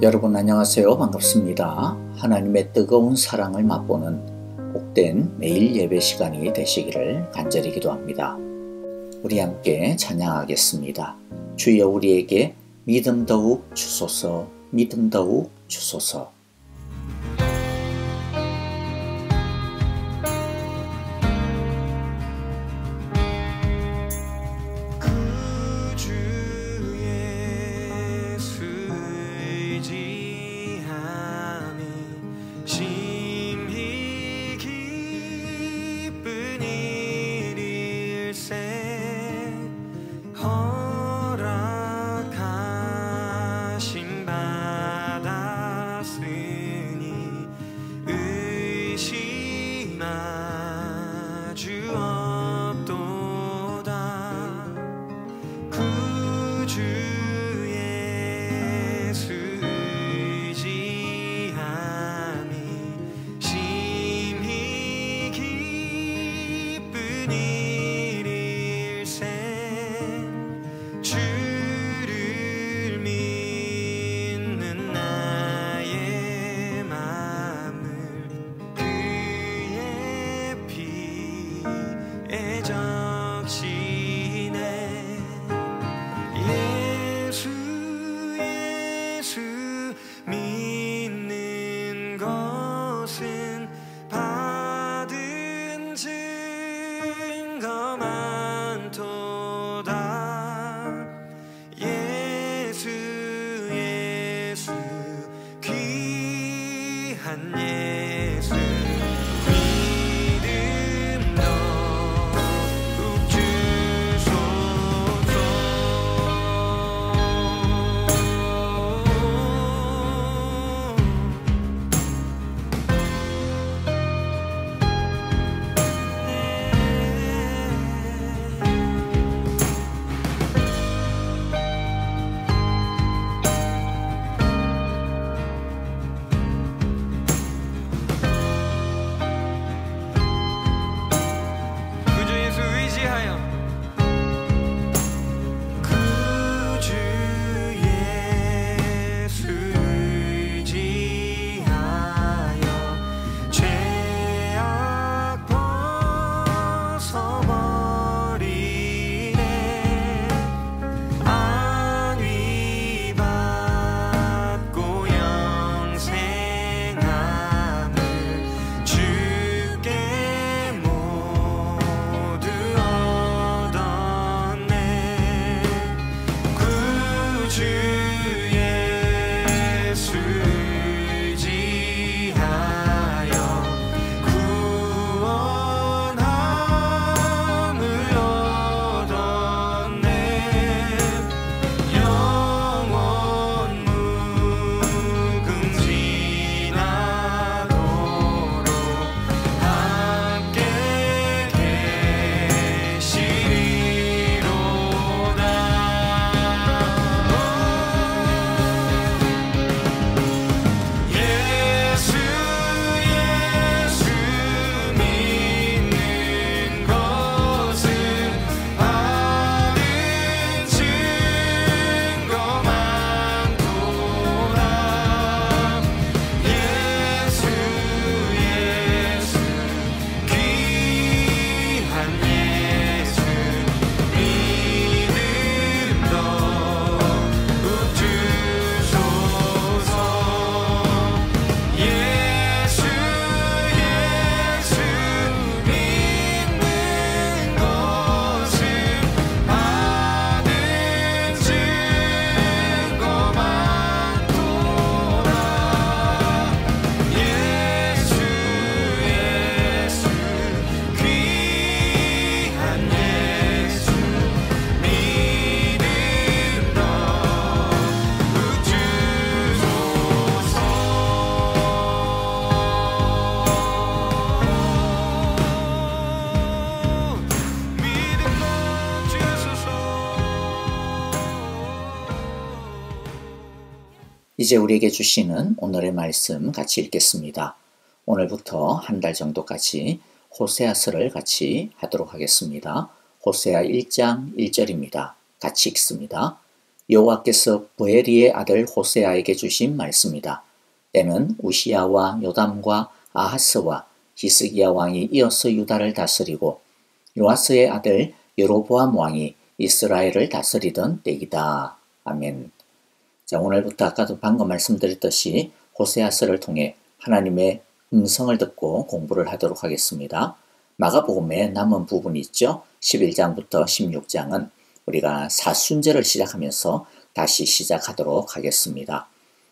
여러분 안녕하세요. 반갑습니다. 하나님의 뜨거운 사랑을 맛보는 복된 매일 예배 시간이 되시기를 간절히 기도합니다. 우리 함께 찬양하겠습니다. 주여 우리에게 믿음 더욱 주소서, 믿음 더욱 주소서. 이제 우리에게 주시는 오늘의 말씀 같이 읽겠습니다. 오늘부터 한 달 정도까지 호세아서를 같이 하도록 하겠습니다. 호세아 1장 1절입니다. 같이 읽습니다. 여호와께서 부에리의 아들 호세아에게 주신 말씀이다. 때는 우시야와 요담과 아하스와 히스기야 왕이 이어서 유다를 다스리고 요아스의 아들 여로보암 왕이 이스라엘을 다스리던 때이다. 아멘. 자, 오늘부터 아까도 방금 말씀드렸듯이 호세아서를 통해 하나님의 음성을 듣고 공부를 하도록 하겠습니다. 마가복음의 남은 부분이 있죠. 11장부터 16장은 우리가 사순절을 시작하면서 다시 시작하도록 하겠습니다.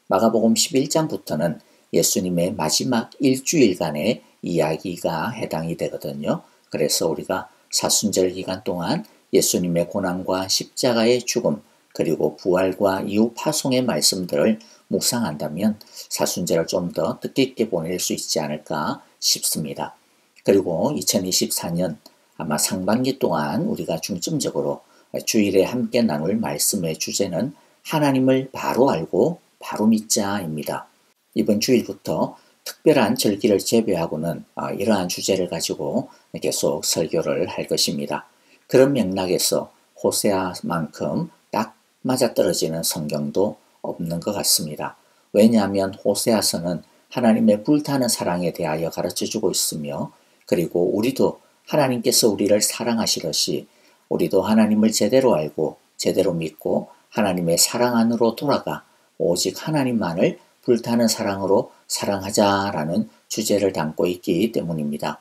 마가복음 11장부터는 예수님의 마지막 일주일간의 이야기가 해당이 되거든요. 그래서 우리가 사순절 기간 동안 예수님의 고난과 십자가의 죽음 그리고 부활과 이후 파송의 말씀들을 묵상한다면 사순절을 좀 더 뜻깊게 보낼 수 있지 않을까 싶습니다. 그리고 2024년 아마 상반기 동안 우리가 중점적으로 주일에 함께 나눌 말씀의 주제는 하나님을 바로 알고 바로 믿자입니다. 이번 주일부터 특별한 절기를 제외하고는 이러한 주제를 가지고 계속 설교를 할 것입니다. 그런 맥락에서 호세아만큼 딱 맞아떨어지는 성경도 없는 것 같습니다. 왜냐하면 호세아서는 하나님의 불타는 사랑에 대하여 가르쳐주고 있으며 그리고 우리도 하나님께서 우리를 사랑하시듯이 우리도 하나님을 제대로 알고 제대로 믿고 하나님의 사랑 안으로 돌아가 오직 하나님만을 불타는 사랑으로 사랑하자라는 주제를 담고 있기 때문입니다.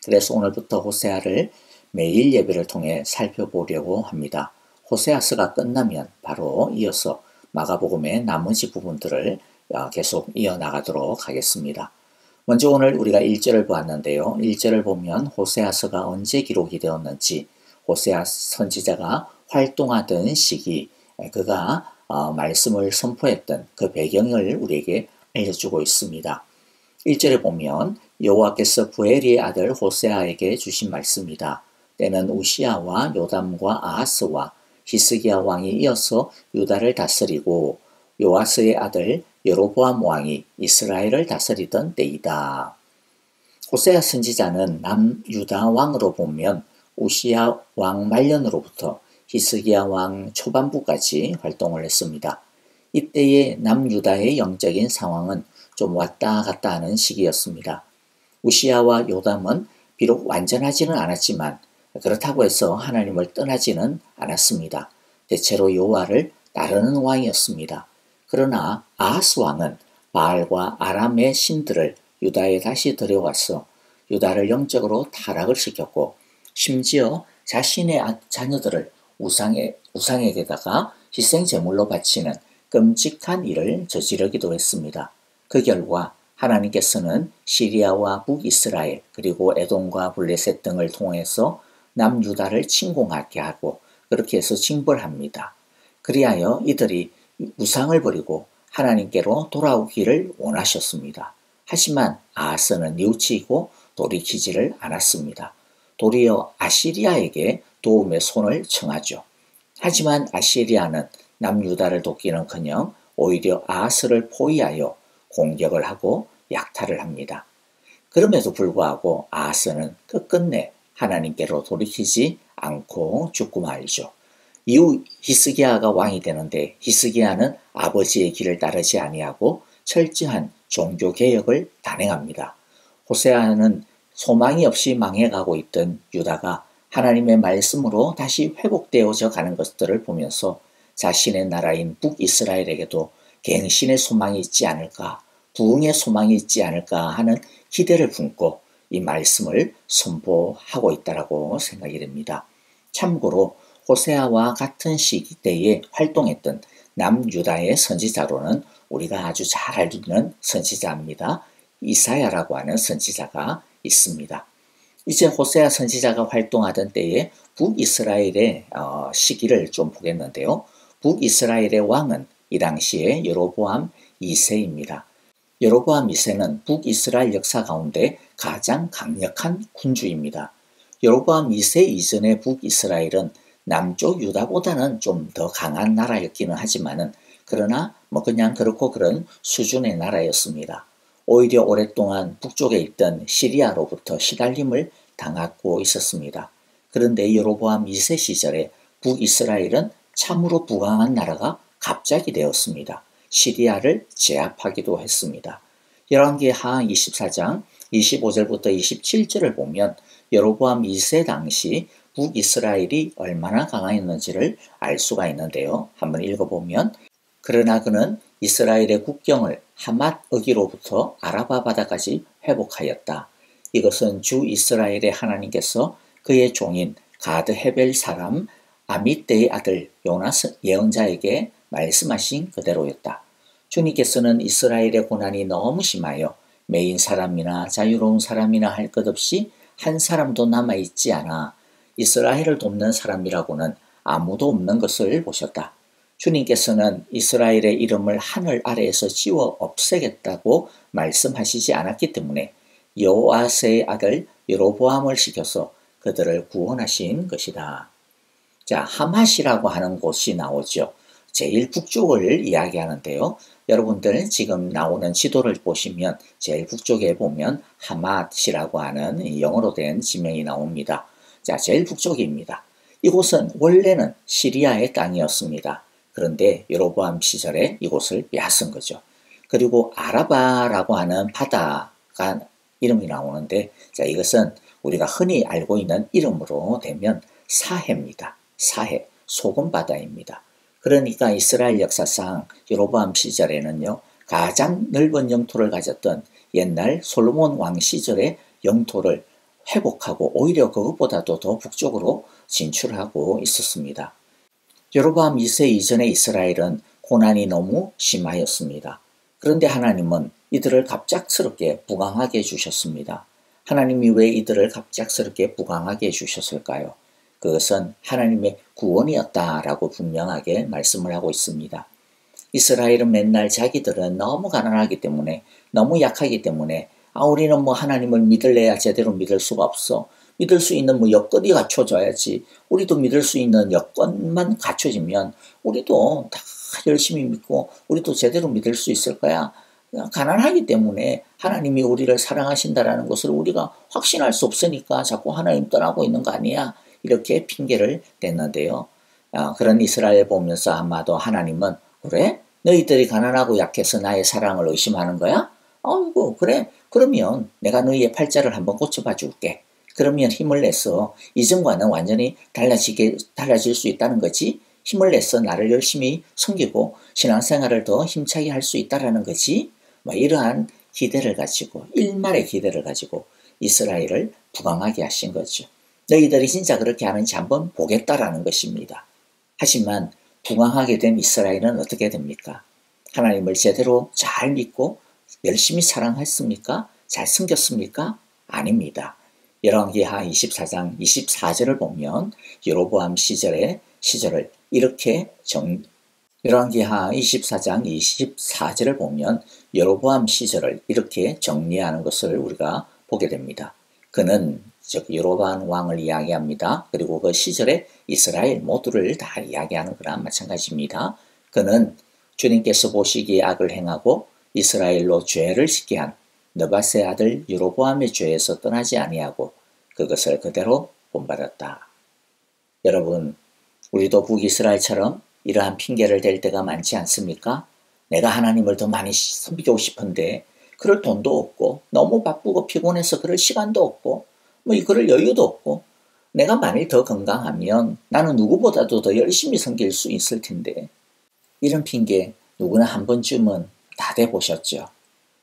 그래서 오늘부터 호세아를 매일 예배를 통해 살펴보려고 합니다. 호세아서가 끝나면 바로 이어서 마가복음의 나머지 부분들을 계속 이어나가도록 하겠습니다. 먼저 오늘 우리가 1절을 보았는데요. 1절을 보면 호세아서가 언제 기록이 되었는지 호세아 선지자가 활동하던 시기 그가 말씀을 선포했던 그 배경을 우리에게 알려주고 있습니다. 1절에 보면 여호와께서 부에리의 아들 호세아에게 주신 말씀이다. 때는 우시야와 요담과 아하스와 히스기야 왕이 이어서 유다를 다스리고 요아스의 아들 여로보암 왕이 이스라엘을 다스리던 때이다. 호세아 선지자는 남유다 왕으로 보면 우시야 왕 말년으로부터 히스기야 왕 초반부까지 활동을 했습니다. 이때의 남유다의 영적인 상황은 좀 왔다 갔다 하는 시기였습니다. 우시야와 요담은 비록 완전하지는 않았지만 그렇다고 해서 하나님을 떠나지는 않았습니다. 대체로 여호와를 따르는 왕이었습니다. 그러나 아하스 왕은 바알과 아람의 신들을 유다에 다시 들여와서 유다를 영적으로 타락을 시켰고 심지어 자신의 자녀들을 우상에게다가 희생제물로 바치는 끔찍한 일을 저지르기도 했습니다. 그 결과 하나님께서는 시리아와 북이스라엘 그리고 에돔과 블레셋 등을 통해서 남유다를 침공하게 하고 그렇게 해서 징벌합니다. 그리하여 이들이 우상을 버리고 하나님께로 돌아오기를 원하셨습니다. 하지만 아하스는 뉘우치고 돌이키지를 않았습니다. 도리어 아시리아에게 도움의 손을 청하죠. 하지만 아시리아는 남유다를 돕기는커녕 오히려 아하스를 포위하여 공격을 하고 약탈을 합니다. 그럼에도 불구하고 아하스는 끝끝내 하나님께로 돌이키지 않고 죽고 말죠. 이후 히스기야가 왕이 되는데 히스기야는 아버지의 길을 따르지 아니하고 철저한 종교개혁을 단행합니다. 호세아는 소망이 없이 망해가고 있던 유다가 하나님의 말씀으로 다시 회복되어져 가는 것들을 보면서 자신의 나라인 북이스라엘에게도 갱신의 소망이 있지 않을까, 부흥의 소망이 있지 않을까 하는 기대를 품고 이 말씀을 선포하고 있다고 생각이 됩니다. 참고로 호세아와 같은 시기대에 활동했던 남유다의 선지자로는 우리가 아주 잘 알는 선지자입니다. 이사야라고 하는 선지자가 있습니다. 이제 호세아 선지자가 활동하던 때에 북이스라엘의 시기를 좀 보겠는데요. 북이스라엘의 왕은 이 당시에 여로보암 2세입니다. 여로보암 2세는 북이스라엘 역사 가운데 가장 강력한 군주입니다. 여로보암 2세 이전의 북이스라엘은 남쪽 유다보다는 좀 더 강한 나라였기는 하지만은 그러나 그냥 그렇고 그런 수준의 나라였습니다. 오히려 오랫동안 북쪽에 있던 시리아로부터 시달림을 당하고 있었습니다. 그런데 여로보암 2세 시절에 북이스라엘은 참으로 부강한 나라가 갑자기 되었습니다. 시리아를 제압하기도 했습니다. 열왕기하 24장 25절부터 27절을 보면 여로보암 2세 당시 북이스라엘이 얼마나 강하였는지를 알 수가 있는데요. 한번 읽어보면 그러나 그는 이스라엘의 국경을 하맛 어기로부터 아라바 바다까지 회복하였다. 이것은 주 이스라엘의 하나님께서 그의 종인 가드 헤벨 사람 아미떼의 아들 요나스 예언자에게 말씀하신 그대로였다. 주님께서는 이스라엘의 고난이 너무 심하여 매인 사람이나 자유로운 사람이나 할 것 없이 한 사람도 남아있지 않아 이스라엘을 돕는 사람이라고는 아무도 없는 것을 보셨다. 주님께서는 이스라엘의 이름을 하늘 아래에서 지워 없애겠다고 말씀하시지 않았기 때문에 여호아스의 아들 여로보암을 시켜서 그들을 구원하신 것이다. 자, 하맛이라고 하는 곳이 나오죠. 제일 북쪽을 이야기하는데요. 여러분들 지금 나오는 지도를 보시면 제일 북쪽에 보면 하맛이라고 하는 영어로 된 지명이 나옵니다. 자, 제일 북쪽입니다. 이곳은 원래는 시리아의 땅이었습니다. 그런데 여로보암 시절에 이곳을 빼앗은 거죠. 그리고 아라바라고 하는 바다가 이름이 나오는데, 자, 이것은 우리가 흔히 알고 있는 이름으로 되면 사해입니다. 사해, 소금바다입니다. 그러니까 이스라엘 역사상 여로보암 시절에는요, 가장 넓은 영토를 가졌던 옛날 솔로몬 왕 시절의 영토를 회복하고 오히려 그것보다도 더 북쪽으로 진출하고 있었습니다. 여로보암 2세 이전의 이스라엘은 고난이 너무 심하였습니다. 그런데 하나님은 이들을 갑작스럽게 부강하게 해주셨습니다. 하나님이 왜 이들을 갑작스럽게 부강하게 해주셨을까요? 그것은 하나님의 구원이었다라고 분명하게 말씀을 하고 있습니다. 이스라엘은 맨날 자기들은 너무 가난하기 때문에, 너무 약하기 때문에 우리는 하나님을 믿을래야 제대로 믿을 수가 없어. 믿을 수 있는 여건이 갖춰져야지. 우리도 믿을 수 있는 여건만 갖춰지면 우리도 다 열심히 믿고 우리도 제대로 믿을 수 있을 거야. 가난하기 때문에 하나님이 우리를 사랑하신다라는 것을 우리가 확신할 수 없으니까 자꾸 하나님 떠나고 있는 거 아니야. 이렇게 핑계를 댔는데요. 그런 이스라엘 보면서 아마도 하나님은 그래? 너희들이 가난하고 약해서 나의 사랑을 의심하는 거야? 아이고 그래? 그러면 내가 너희의 팔자를 한번 고쳐봐 줄게. 그러면 힘을 내서 이전과는 완전히 달라질 수 있다는 거지. 힘을 내서 나를 열심히 섬기고 신앙생활을 더 힘차게 할 수 있다는 거지. 이러한 기대를 가지고 일말의 기대를 가지고 이스라엘을 부강하게 하신 거죠. 너희들이 진짜 그렇게 하는지 한번 보겠다라는 것입니다. 하지만 부강하게 된 이스라엘은 어떻게 됩니까? 하나님을 제대로 잘 믿고 열심히 사랑했습니까? 잘 섬겼습니까? 아닙니다. 열왕기하 24장 24절을 보면 여로보암 시절을 이렇게 열왕기하 24장 24절을 보면 여로보암 시절을 이렇게 정리하는 것을 우리가 보게 됩니다. 그는 즉 여로보암 왕을 이야기합니다. 그리고 그 시절에 이스라엘 모두를 다 이야기하는 거랑 마찬가지입니다. 그는 주님께서 보시기에 악을 행하고 이스라엘로 죄를 짓게 한 느밧의 아들 여로보암의 죄에서 떠나지 아니하고 그것을 그대로 본받았다. 여러분, 우리도 북이스라엘처럼 이러한 핑계를 댈 때가 많지 않습니까? 내가 하나님을 더 많이 섬기고 싶은데 그럴 돈도 없고 너무 바쁘고 피곤해서 그럴 시간도 없고 그럴 여유도 없고 내가 만일 더 건강하면 나는 누구보다도 더 열심히 섬길 수 있을 텐데 이런 핑계 누구나 한 번쯤은 다 대보셨죠.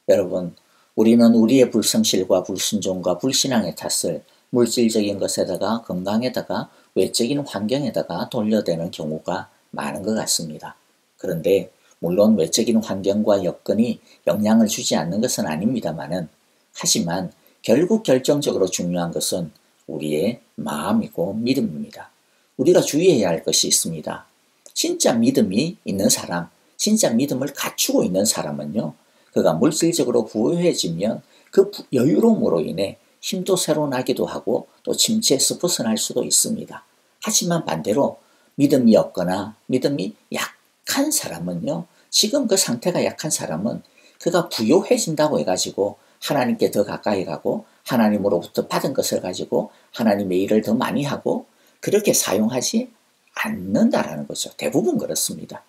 여러분, 우리는 우리의 불성실과 불순종과 불신앙의 탓을 물질적인 것에다가 건강에다가 외적인 환경에다가 돌려대는 경우가 많은 것 같습니다. 그런데 물론 외적인 환경과 여건이 영향을 주지 않는 것은 아닙니다만은 하지만 결국 결정적으로 중요한 것은 우리의 마음이고 믿음입니다. 우리가 주의해야 할 것이 있습니다. 진짜 믿음이 있는 사람, 진짜 믿음을 갖추고 있는 사람은요. 그가 물질적으로 부유해지면 그 여유로움으로 인해 힘도 새로 나기도 하고 또 침체에서 벗어날 수도 있습니다. 하지만 반대로 믿음이 없거나 믿음이 약한 사람은요. 지금 그 상태가 약한 사람은 그가 부유해진다고 해가지고 하나님께 더 가까이 가고 하나님으로부터 받은 것을 가지고 하나님의 일을 더 많이 하고 그렇게 사용하지 않는다라는 거죠. 대부분 그렇습니다.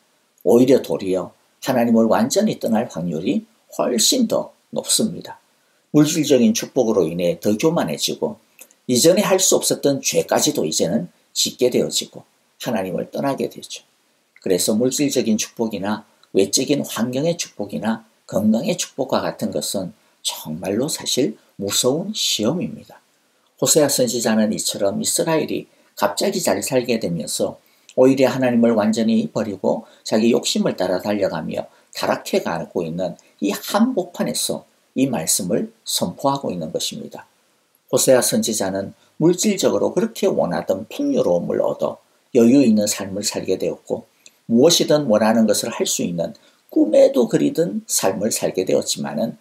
오히려 도리어 하나님을 완전히 떠날 확률이 훨씬 더 높습니다. 물질적인 축복으로 인해 더 교만해지고 이전에 할 수 없었던 죄까지도 이제는 짓게 되어지고 하나님을 떠나게 되죠. 그래서 물질적인 축복이나 외적인 환경의 축복이나 건강의 축복과 같은 것은 정말로 사실 무서운 시험입니다. 호세아 선지자는 이처럼 이스라엘이 갑자기 잘 살게 되면서 오히려 하나님을 완전히 버리고 자기 욕심을 따라 달려가며 타락해 가고 있는 이 한복판에서 이 말씀을 선포하고 있는 것입니다. 호세아 선지자는 물질적으로 그렇게 원하던 풍요로움을 얻어 여유 있는 삶을 살게 되었고 무엇이든 원하는 것을 할 수 있는 꿈에도 그리던 삶을 살게 되었지만은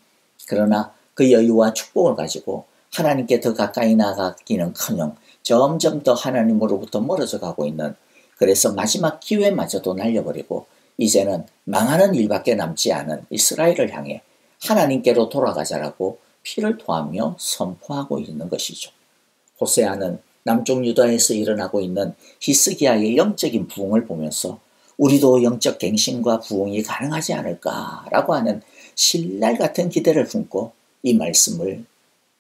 그러나 그 여유와 축복을 가지고 하나님께 더 가까이 나가기는커녕 점점 더 하나님으로부터 멀어져 가고 있는, 그래서 마지막 기회마저도 날려버리고 이제는 망하는 일밖에 남지 않은 이스라엘을 향해 하나님께로 돌아가자라고 피를 토하며 선포하고 있는 것이죠. 호세아는 남쪽 유다에서 일어나고 있는 히스기야의 영적인 부흥을 보면서 우리도 영적 갱신과 부흥이 가능하지 않을까라고 하는 신랄 같은 기대를 품고 이 말씀을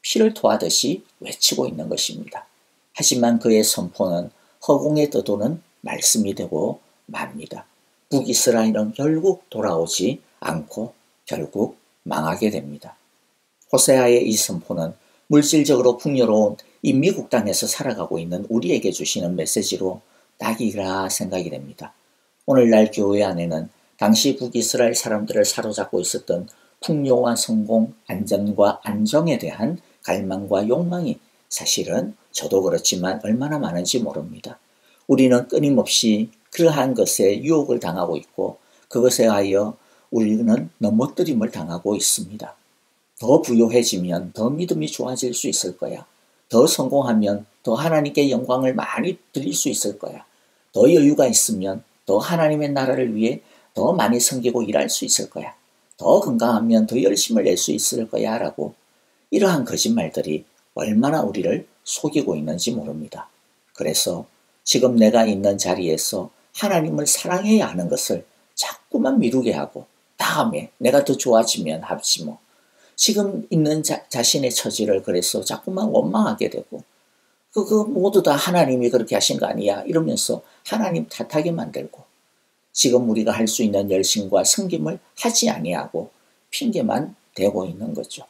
피를 토하듯이 외치고 있는 것입니다. 하지만 그의 선포는 허공에 떠도는 말씀이 되고 맙니다. 북이스라엘은 결국 돌아오지 않고 결국 망하게 됩니다. 호세아의 이 선포는 물질적으로 풍요로운 이 미국 땅에서 살아가고 있는 우리에게 주시는 메시지로 딱이라 생각이 됩니다. 오늘날 교회 안에는 당시 북이스라엘 사람들을 사로잡고 있었던 풍요와 성공, 안전과 안정에 대한 갈망과 욕망이 사실은 저도 그렇지만 얼마나 많은지 모릅니다. 우리는 끊임없이 그러한 것에 유혹을 당하고 있고 그것에 하여 우리는 넘어뜨림을 당하고 있습니다. 더 부유해지면 더 믿음이 좋아질 수 있을 거야. 더 성공하면 더 하나님께 영광을 많이 드릴 수 있을 거야. 더 여유가 있으면 더 하나님의 나라를 위해 더 많이 섬기고 일할 수 있을 거야. 더 건강하면 더 열심을 낼 수 있을 거야 라고 이러한 거짓말들이 얼마나 우리를 속이고 있는지 모릅니다. 그래서 지금 내가 있는 자리에서 하나님을 사랑해야 하는 것을 자꾸만 미루게 하고 다음에 내가 더 좋아지면 합지 뭐. 지금 있는 자신의 처지를 그래서 자꾸만 원망하게 되고 그거 모두 다 하나님이 그렇게 하신 거 아니야 이러면서 하나님 탓하게 만들고 지금 우리가 할 수 있는 열심과 섬김을 하지 아니하고 핑계만 대고 있는 거죠.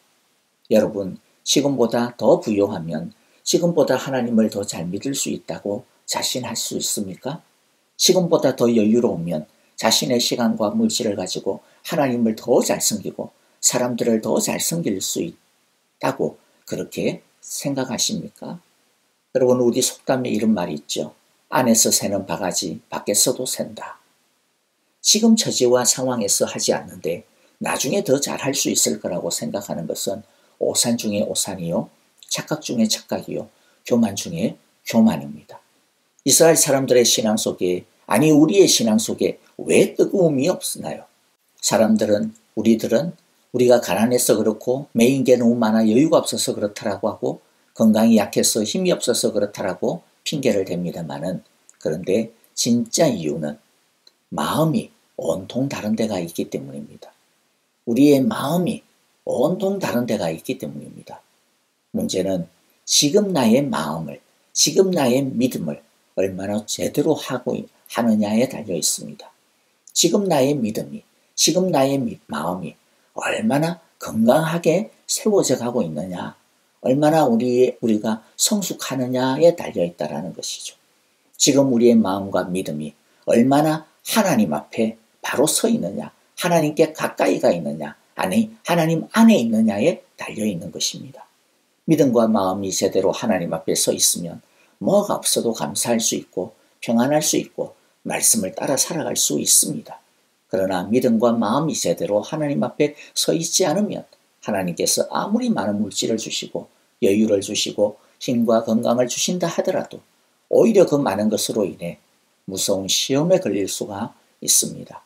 여러분, 지금보다 더 부유하면 지금보다 하나님을 더 잘 믿을 수 있다고 자신할 수 있습니까? 지금보다 더 여유로우면 자신의 시간과 물질을 가지고 하나님을 더 잘 섬기고 사람들을 더 잘 섬길 수 있다고 그렇게 생각하십니까? 여러분, 우리 속담에 이런 말이 있죠. 안에서 새는 바가지 밖에서도 샌다. 지금 처지와 상황에서 하지 않는데 나중에 더 잘할 수 있을 거라고 생각하는 것은 오산 중에 오산이요, 착각 중에 착각이요, 교만 중에 교만입니다. 이스라엘 사람들의 신앙 속에, 아니 우리의 신앙 속에 왜 뜨거움이 없나요? 우리들은 우리가 가난해서 그렇고 매인 게 너무 많아 여유가 없어서 그렇다라고 하고 건강이 약해서 힘이 없어서 그렇다라고 핑계를 댑니다마는, 그런데 진짜 이유는 마음이 온통 다른 데가 있기 때문입니다. 우리의 마음이 온통 다른 데가 있기 때문입니다. 문제는 지금 나의 마음을, 지금 나의 믿음을 얼마나 제대로 하느냐에 달려 있습니다. 지금 나의 믿음이, 지금 나의 마음이 얼마나 건강하게 세워져 가고 있느냐, 얼마나 우리가 성숙하느냐에 달려 있다는 것이죠. 지금 우리의 마음과 믿음이 얼마나 하나님 앞에 바로 서 있느냐, 하나님께 가까이 가 있느냐, 아니 하나님 안에 있느냐에 달려 있는 것입니다. 믿음과 마음이 제대로 하나님 앞에 서 있으면 뭐가 없어도 감사할 수 있고 평안할 수 있고 말씀을 따라 살아갈 수 있습니다. 그러나 믿음과 마음이 제대로 하나님 앞에 서 있지 않으면 하나님께서 아무리 많은 물질을 주시고 여유를 주시고 힘과 건강을 주신다 하더라도 오히려 그 많은 것으로 인해 무서운 시험에 걸릴 수가 있습니다.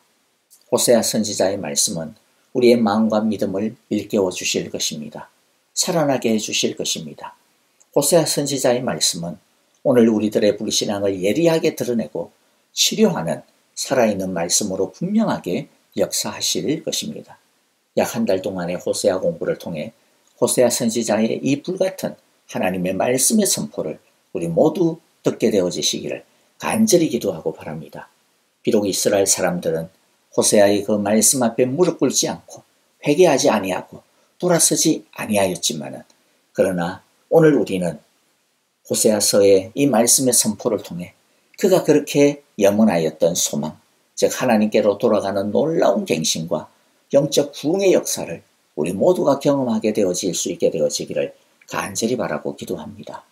호세아 선지자의 말씀은 우리의 마음과 믿음을 일깨워 주실 것입니다. 살아나게 해 주실 것입니다. 호세아 선지자의 말씀은 오늘 우리들의 불신앙을 예리하게 드러내고 치료하는 살아있는 말씀으로 분명하게 역사하실 것입니다. 약 한 달 동안의 호세아 공부를 통해 호세아 선지자의 이 불같은 하나님의 말씀의 선포를 우리 모두 듣게 되어지시기를 간절히 기도하고 바랍니다. 비록 이스라엘 사람들은 호세아의 그 말씀 앞에 무릎 꿇지 않고 회개하지 아니하고 돌아서지 아니하였지만은, 그러나 오늘 우리는 호세아서의 이 말씀의 선포를 통해 그가 그렇게 염원하였던 소망, 즉 하나님께로 돌아가는 놀라운 갱신과 영적 부흥의 역사를 우리 모두가 경험하게 되어질 수 있게 되어지기를 간절히 바라고 기도합니다.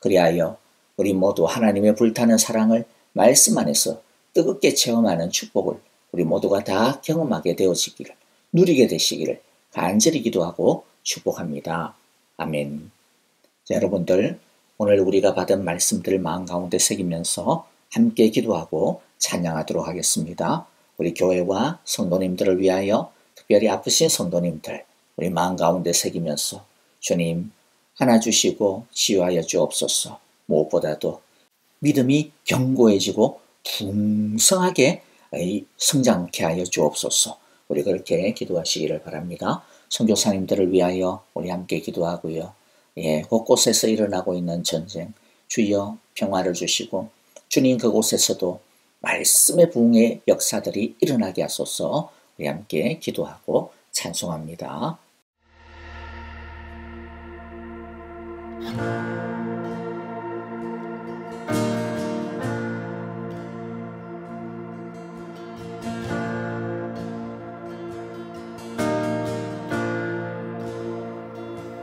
그리하여 우리 모두 하나님의 불타는 사랑을 말씀 안에서 뜨겁게 체험하는 축복을 우리 모두가 다 경험하게 되어지기를, 누리게 되시기를 간절히 기도하고 축복합니다. 아멘. 자, 여러분들, 오늘 우리가 받은 말씀들을 마음 가운데 새기면서 함께 기도하고 찬양하도록 하겠습니다. 우리 교회와 성도님들을 위하여, 특별히 아프신 성도님들 우리 마음 가운데 새기면서 주님 하나 주시고 치유하여 주옵소서. 무엇보다도 믿음이 견고해지고 풍성하게 성장케 하여 주옵소서. 우리 그렇게 기도하시기를 바랍니다. 선교사님들을 위하여 우리 함께 기도하고요. 곳곳에서 일어나고 있는 전쟁, 주여 평화를 주시고 주님 그곳에서도 말씀의 부흥의 역사들이 일어나게 하소서. 우리 함께 기도하고 찬송합니다.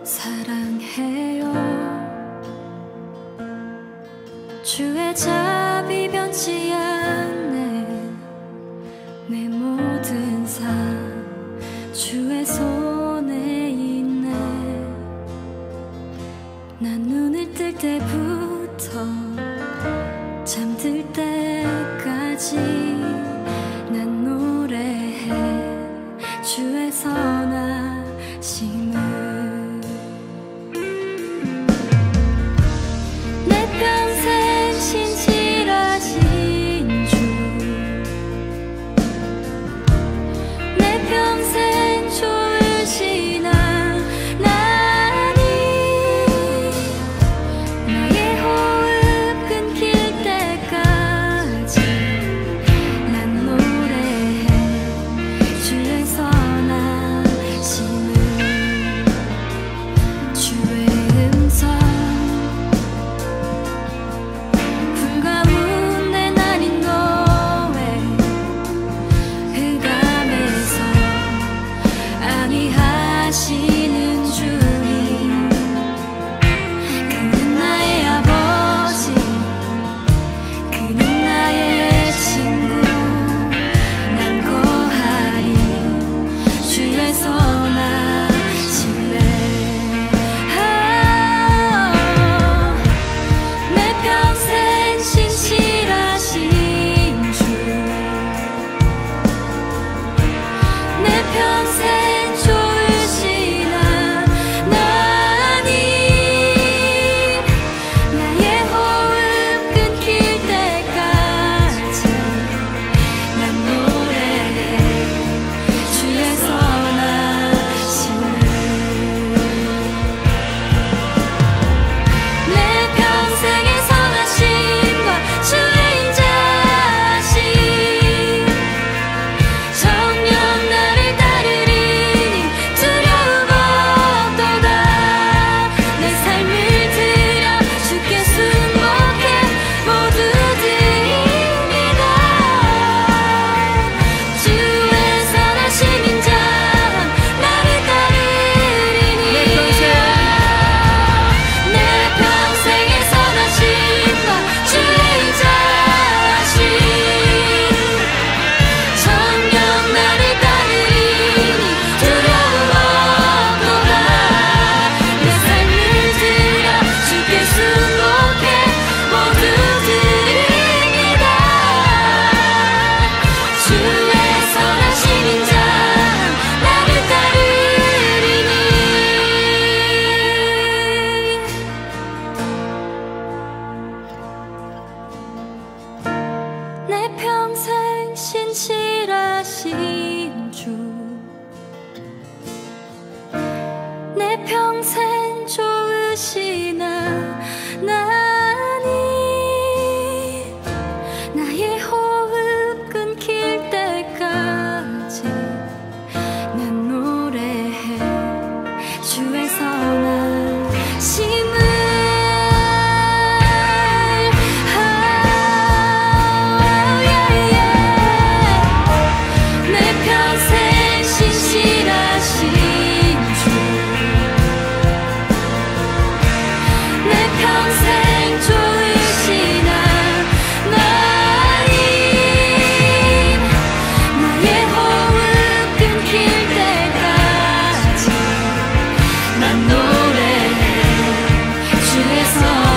사랑해요. 주의 자비 변치 않네. 내 모든 삶 주의 손에 있네. 난 눈을 뜰 때부터 잠들 때까지 난 노래해 주의 선하심을. 내 평생 신실하신 주 신실하신 주 내 평생 좋으시나 나니 나의 호흡 끊길 때까지 난 노래해 주의 선하심을 주의 선